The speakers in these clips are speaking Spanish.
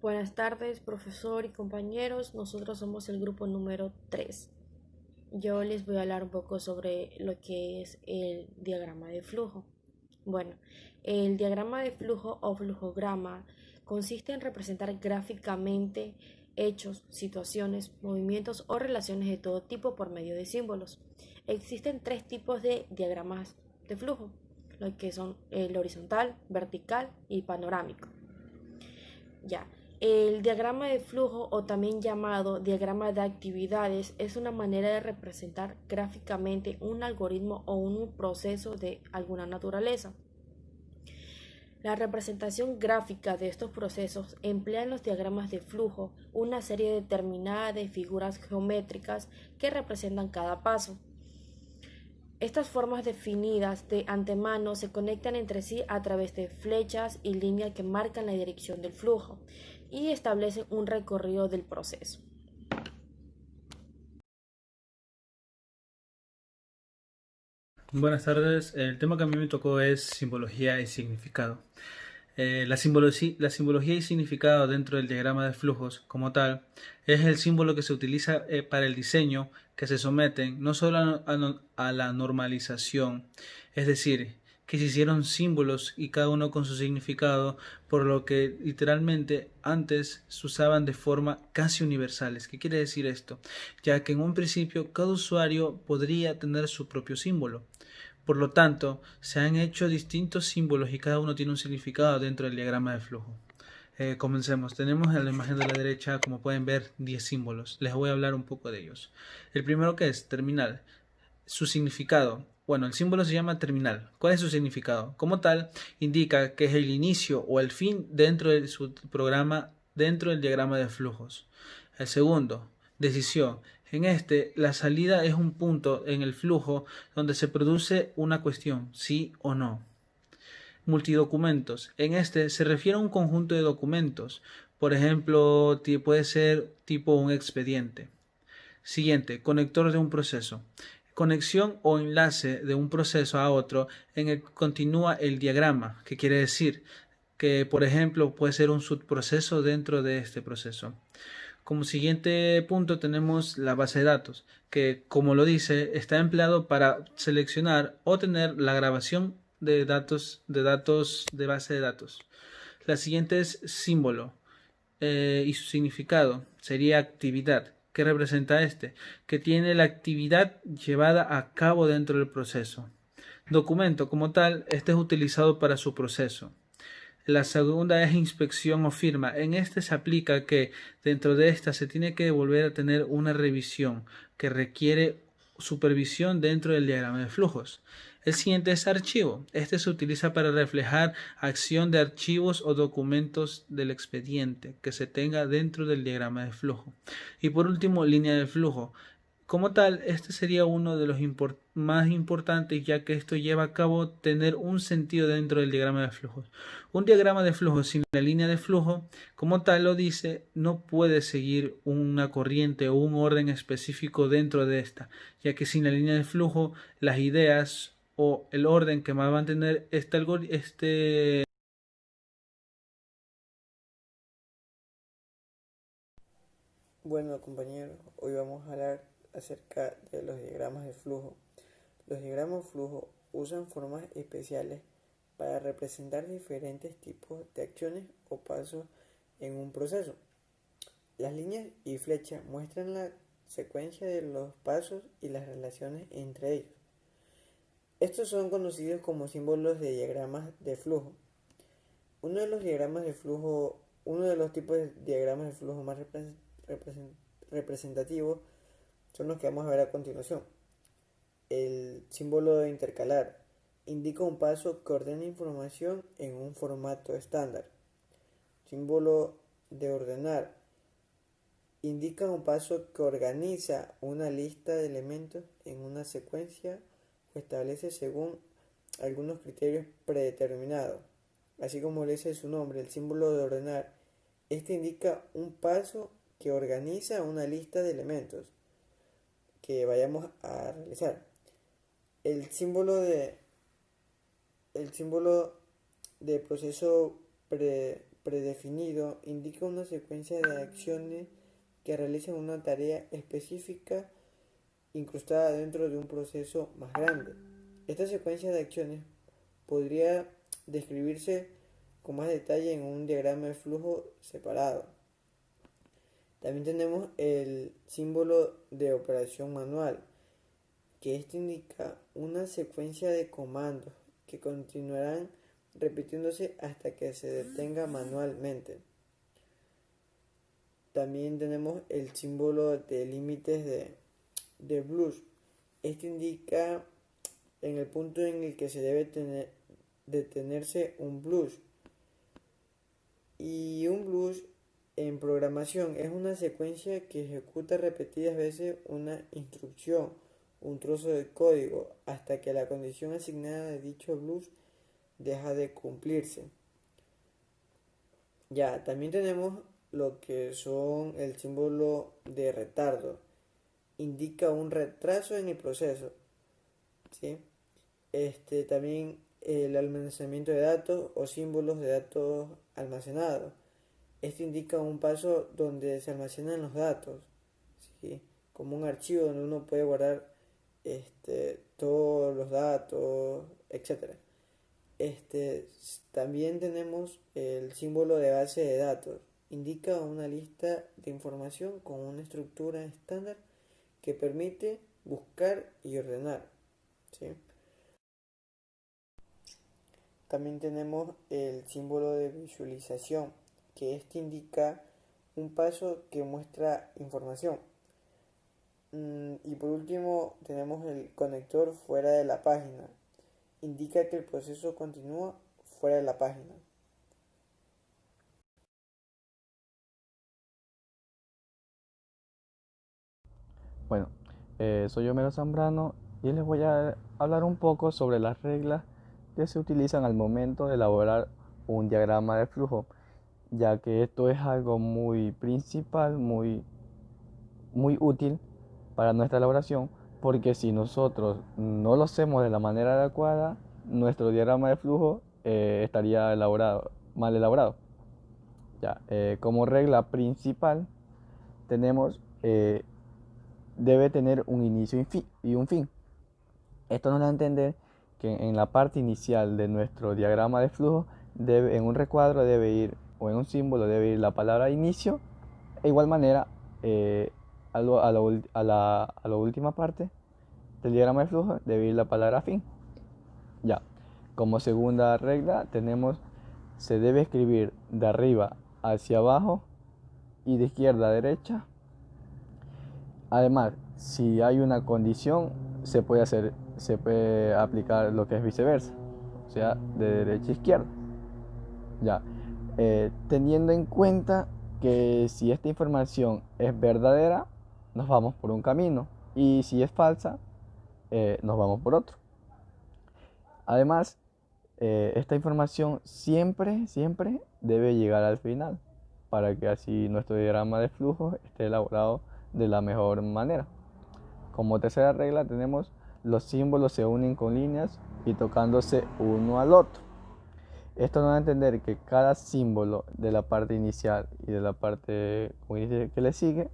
Buenas tardes, profesor y compañeros. Nosotros somos el grupo número 3. Yo les voy a hablar un poco sobre lo que es el diagrama de flujo. Bueno, el diagrama de flujo o flujograma consiste en representar gráficamente hechos, situaciones, movimientos o relaciones de todo tipo por medio de símbolos. Existen tres tipos de diagramas de flujo, lo que son el horizontal, vertical y panorámico. Ya, el diagrama de flujo o también llamado diagrama de actividades es una manera de representar gráficamente un algoritmo o un proceso de alguna naturaleza. La representación gráfica de estos procesos emplea en los diagramas de flujo una serie determinada de figuras geométricas que representan cada paso. Estas formas definidas de antemano se conectan entre sí a través de flechas y líneas que marcan la dirección del flujo y establecen un recorrido del proceso. Buenas tardes, el tema que a mí me tocó es simbología y significado. La simbología y significado dentro del diagrama de flujos como tal es el símbolo que se utiliza para el diseño que se someten no solo a la normalización, es decir, que se hicieron símbolos y cada uno con su significado, por lo que literalmente antes se usaban de forma casi universales. ¿Qué quiere decir esto? Ya que en un principio cada usuario podría tener su propio símbolo. Por lo tanto, se han hecho distintos símbolos y cada uno tiene un significado dentro del diagrama de flujo. Comencemos. Tenemos en la imagen de la derecha, como pueden ver, 10 símbolos. Les voy a hablar un poco de ellos. El primero que es terminal. Su significado. Bueno, el símbolo se llama terminal. ¿Cuál es su significado? Como tal, indica que es el inicio o el fin dentro de su programa, dentro del diagrama de flujos. El segundo, decisión. En este, la salida es un punto en el flujo donde se produce una cuestión, sí o no. Multidocumentos. En este se refiere a un conjunto de documentos. Por ejemplo, puede ser tipo un expediente. Siguiente, conector de un proceso. Conexión o enlace de un proceso a otro en el que continúa el diagrama, que quiere decir que, por ejemplo, puede ser un subproceso dentro de este proceso. Como siguiente punto tenemos la base de datos, que como lo dice, está empleado para seleccionar o tener la grabación de datos de base de datos. La siguiente es símbolo y su significado sería actividad. ¿Qué representa este? Que tiene la actividad llevada a cabo dentro del proceso. Documento como tal, este es utilizado para su proceso. La segunda es inspección o firma. En este se aplica que dentro de esta se tiene que volver a tener una revisión que requiere supervisión dentro del diagrama de flujos. El siguiente es archivo. Este se utiliza para reflejar acción de archivos o documentos del expediente que se tenga dentro del diagrama de flujo. Y por último, línea de flujo. Como tal, este sería uno de los más importantes, ya que esto lleva a cabo tener un sentido dentro del diagrama de flujos. Un diagrama de flujo sin la línea de flujo, como tal lo dice, no puede seguir una corriente o un orden específico dentro de esta, ya que sin la línea de flujo, las ideas o el orden que va a mantener este. Bueno, compañeros, hoy vamos a hablar acerca de los diagramas de flujo. Los diagramas de flujo usan formas especiales para representar diferentes tipos de acciones o pasos en un proceso. Las líneas y flechas muestran la secuencia de los pasos y las relaciones entre ellos. Estos son conocidos como símbolos de diagramas de flujo. Uno de los diagramas de flujo, uno de los tipos de diagramas de flujo más representativos son los que vamos a ver a continuación. El símbolo de intercalar indica un paso que ordena información en un formato estándar. Símbolo de ordenar indica un paso que organiza una lista de elementos en una secuencia o establece según algunos criterios predeterminados. Así como le dice su nombre, el símbolo de ordenar, este indica un paso que organiza una lista de elementos que vayamos a realizar. El símbolo de, el símbolo de proceso predefinido indica una secuencia de acciones que realizan una tarea específica incrustada dentro de un proceso más grande. Esta secuencia de acciones podría describirse con más detalle en un diagrama de flujo separado. También tenemos el símbolo de operación manual, que esto indica una secuencia de comandos que continuarán repitiéndose hasta que se detenga manualmente. También tenemos el símbolo de límites de blues. Esto indica en el punto en el que se debe detenerse un blues. Y un blues en programación es una secuencia que ejecuta repetidas veces una instrucción, un trozo de código, hasta que la condición asignada de dicho blues deja de cumplirse. Ya, también tenemos lo que son el símbolo de retardo. Indica un retraso en el proceso, ¿sí? También el almacenamiento de datos o símbolos de datos almacenados. Esto indica un paso donde se almacenan los datos, ¿sí? Como un archivo donde uno puede guardar todos los datos, etc. También tenemos el símbolo de base de datos. Indica una lista de información con una estructura estándar que permite buscar y ordenar, ¿sí? También tenemos el símbolo de visualización, que este indica un paso que muestra información. Y por último tenemos el conector fuera de la página. Indica que el proceso continúa fuera de la página. Bueno, soy Homero Zambrano y les voy a hablar un poco sobre las reglas que se utilizan al momento de elaborar un diagrama de flujo, ya que esto es algo muy principal, muy útil para nuestra elaboración, porque si nosotros no lo hacemos de la manera adecuada, nuestro diagrama de flujo estaría mal elaborado. Ya, como regla principal tenemos debe tener un inicio y un fin. Esto nos da a entender que en la parte inicial de nuestro diagrama de flujo, en un recuadro debe ir, o en un símbolo debe ir la palabra inicio, de igual manera a la última parte del diagrama de flujo debe ir la palabra fin. Ya, como segunda regla tenemos, se debe escribir de arriba hacia abajo y de izquierda a derecha. Además, si hay una condición, se puede aplicar lo que es viceversa, o sea, de derecha a izquierda. Ya, teniendo en cuenta que si esta información es verdadera, nos vamos por un camino, y si es falsa, nos vamos por otro. Además, esta información siempre debe llegar al final, para que así nuestro diagrama de flujo esté elaborado de la mejor manera. Como tercera regla tenemos los símbolos se unen con líneas y tocándose uno al otro. Esto nos da a entender que cada símbolo de la parte inicial y de la parte que le sigue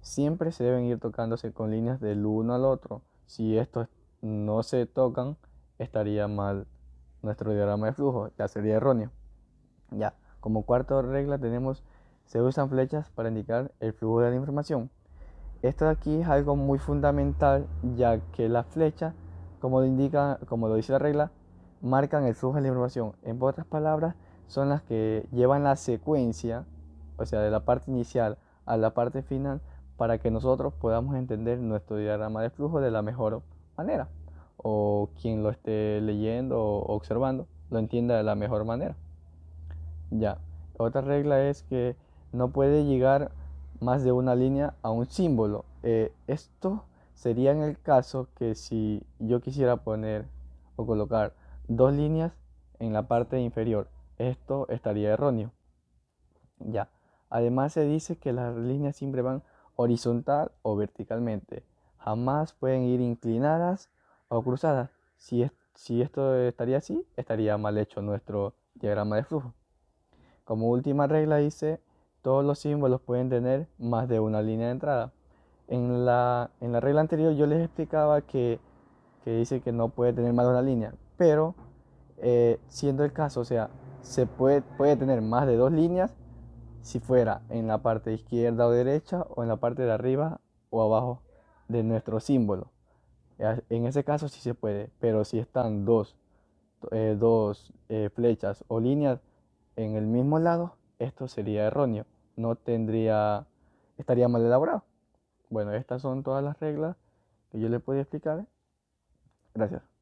siempre se deben ir tocándose con líneas del uno al otro. Si estos no se tocan, estaría mal nuestro diagrama de flujo, ya sería erróneo. Ya, como cuarta regla tenemos se usan flechas para indicar el flujo de la información. Esto de aquí es algo muy fundamental, ya que las flechas, como lo dice la regla, marcan el flujo de la información. En otras palabras, son las que llevan la secuencia, o sea, de la parte inicial a la parte final, para que nosotros podamos entender nuestro diagrama de flujo de la mejor manera, o quien lo esté leyendo o observando lo entienda de la mejor manera. Ya, otra regla es que no puede llegar más de una línea a un símbolo. Esto sería en el caso que si yo quisiera poner o colocar dos líneas en la parte inferior, esto estaría erróneo. Ya, además se dice que las líneas siempre van horizontal o verticalmente, jamás pueden ir inclinadas o cruzadas. Si esto estaría así, estaría mal hecho nuestro diagrama de flujo. Como última regla dice, todos los símbolos pueden tener más de una línea de entrada. En la regla anterior yo les explicaba que dice que no puede tener más de una línea, pero siendo el caso, o sea, puede tener más de dos líneas si fuera en la parte izquierda o derecha o en la parte de arriba o abajo de nuestro símbolo. En ese caso sí se puede, pero si están dos flechas o líneas en el mismo lado, esto sería erróneo, estaría mal elaborado. Bueno, estas son todas las reglas que yo les podía explicar. Gracias.